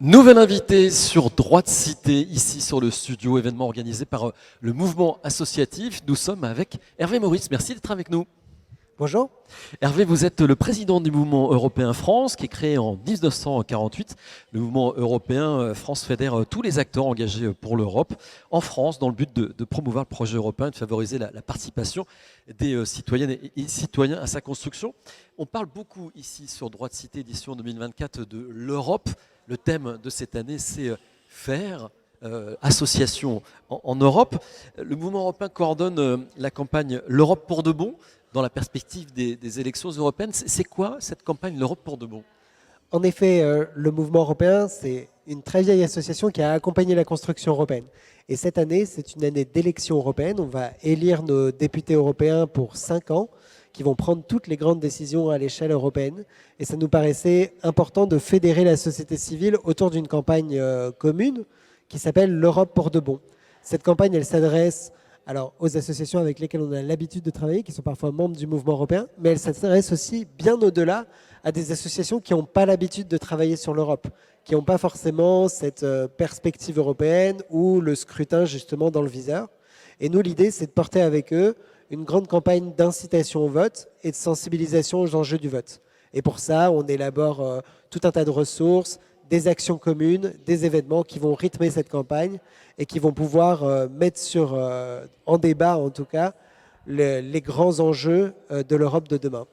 Nouvel invité sur Droit de Cité, ici sur le studio, événement organisé par le mouvement associatif. Nous sommes avec Hervé Maurice. Merci d'être avec nous. Bonjour. Hervé, vous êtes le président du mouvement européen France, qui est créé en 1948. Le mouvement européen France fédère tous les acteurs engagés pour l'Europe en France, dans le but de promouvoir le projet européen et de favoriser la participation des citoyennes et citoyens à sa construction. On parle beaucoup ici sur Droit de Cité, édition 2024, de l'Europe. Le thème de cette année, c'est faire association en Europe. Le mouvement européen coordonne la campagne L'Europe pour de bon dans la perspective des élections européennes. C'est quoi cette campagne L'Europe pour de bon? En effet, le mouvement européen, c'est une très vieille association qui a accompagné la construction européenne. Et cette année, c'est une année d'élections européennes. On va élire nos députés européens pour 5 ans, qui vont prendre toutes les grandes décisions à l'échelle européenne. Et ça nous paraissait important de fédérer la société civile autour d'une campagne commune qui s'appelle L'Europe pour de bon. Cette campagne, elle s'adresse aux associations avec lesquelles on a l'habitude de travailler, qui sont parfois membres du mouvement européen, mais elle s'adresse aussi bien au-delà à des associations qui n'ont pas l'habitude de travailler sur l'Europe, qui n'ont pas forcément cette perspective européenne ou le scrutin justement dans le viseur. Et nous, l'idée, c'est de porter avec eux une grande campagne d'incitation au vote et de sensibilisation aux enjeux du vote. Et pour ça, on élabore tout un tas de ressources, des actions communes, des événements qui vont rythmer cette campagne et qui vont pouvoir mettre en débat, en tout cas, les grands enjeux de l'Europe de demain.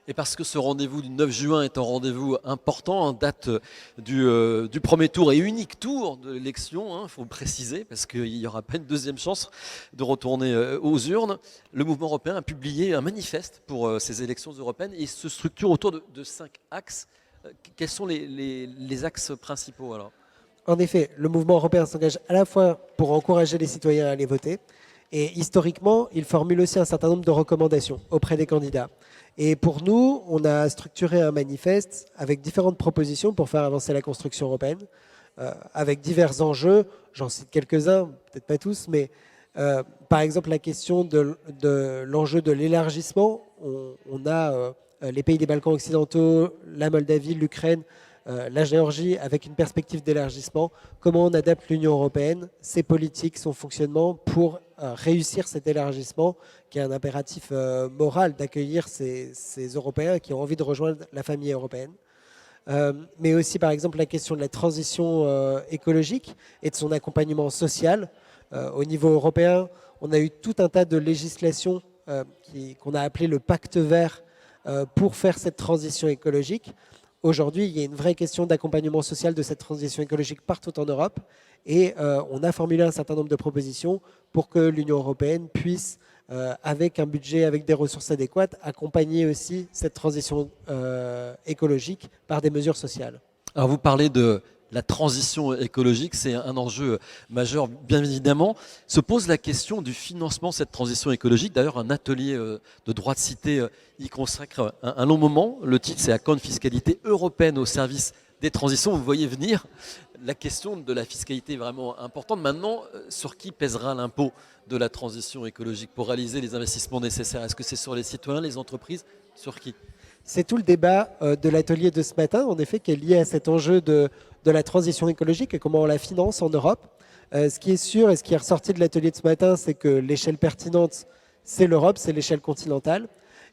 Et parce que ce rendez-vous du 9 juin est un rendez-vous important, en date du premier tour et unique tour de l'élection, il faut le préciser, parce qu'il n'y aura pas une deuxième chance de retourner aux urnes, le mouvement européen a publié un manifeste pour ces élections européennes et il se structure autour de 5 axes. Quels sont les axes principaux alors? En effet, le mouvement européen s'engage à la fois pour encourager les citoyens à aller voter, et historiquement, il formule aussi un certain nombre de recommandations auprès des candidats. Et pour nous, on a structuré un manifeste avec différentes propositions pour faire avancer la construction européenne, avec divers enjeux. J'en cite quelques-uns, peut-être pas tous, mais par exemple la question de l'enjeu de l'élargissement. On a les pays des Balkans occidentaux, la Moldavie, l'Ukraine, la Géorgie, avec une perspective d'élargissement. Comment on adapte l'Union européenne, ses politiques, son fonctionnement pour réussir cet élargissement, qui est un impératif moral d'accueillir ces Européens qui ont envie de rejoindre la famille européenne. Mais aussi, par exemple, la question de la transition écologique et de son accompagnement social. Au niveau européen, on a eu tout un tas de législations qu'on a appelé le pacte vert pour faire cette transition écologique. Aujourd'hui, il y a une vraie question d'accompagnement social de cette transition écologique partout en Europe et on a formulé un certain nombre de propositions pour que l'Union européenne puisse, avec un budget, avec des ressources adéquates, accompagner aussi cette transition écologique par des mesures sociales. Alors vous parlez de la transition écologique, c'est un enjeu majeur, bien évidemment. Se pose la question du financement de cette transition écologique. D'ailleurs, un atelier de droit de cité y consacre un long moment. Le titre, c'est Accord de fiscalité européenne au service des transitions. Vous voyez venir, la question de la fiscalité est vraiment importante. Maintenant, sur qui pèsera l'impôt de la transition écologique pour réaliser les investissements nécessaires? Est-ce que c'est sur les citoyens, les entreprises? Sur qui? C'est tout le débat de l'atelier de ce matin, en effet, qui est lié à cet enjeu de la transition écologique et comment on la finance en Europe. Ce qui est sûr et ce qui est ressorti de l'atelier de ce matin, c'est que l'échelle pertinente, c'est l'Europe, c'est l'échelle continentale.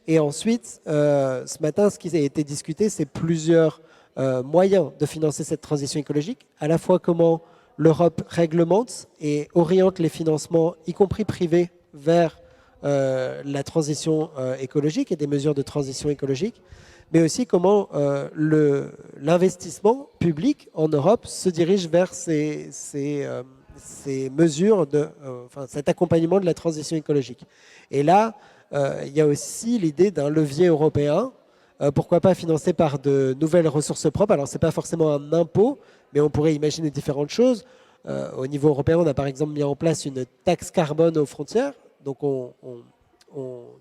Et ensuite, ce matin, ce qui a été discuté, c'est plusieurs moyens de financer cette transition écologique, à la fois comment l'Europe réglemente et oriente les financements, y compris privés, vers la transition écologique et des mesures de transition écologique, mais aussi comment l'investissement public en Europe se dirige vers ces mesures, cet accompagnement de la transition écologique. Et là, il y a aussi l'idée d'un levier européen, pourquoi pas financé par de nouvelles ressources propres. Alors, ce n'est pas forcément un impôt, mais on pourrait imaginer différentes choses. Au niveau européen, on a par exemple mis en place une taxe carbone aux frontières. Donc on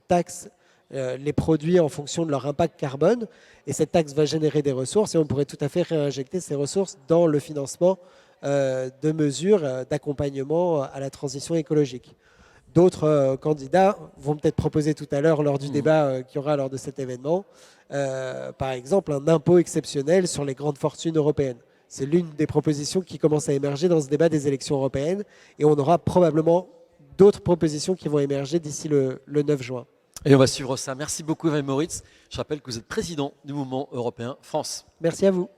taxe les produits en fonction de leur impact carbone et cette taxe va générer des ressources et on pourrait tout à fait réinjecter ces ressources dans le financement de mesures d'accompagnement à la transition écologique. D'autres candidats vont peut-être proposer tout à l'heure lors du débat qu'il y aura lors de cet événement, par exemple un impôt exceptionnel sur les grandes fortunes européennes. C'est l'une des propositions qui commence à émerger dans ce débat des élections européennes. Et on aura probablement d'autres propositions qui vont émerger d'ici le 9 juin. Et on va suivre ça. Merci beaucoup, Evan Moritz. Je rappelle que vous êtes président du mouvement européen France. Merci à vous.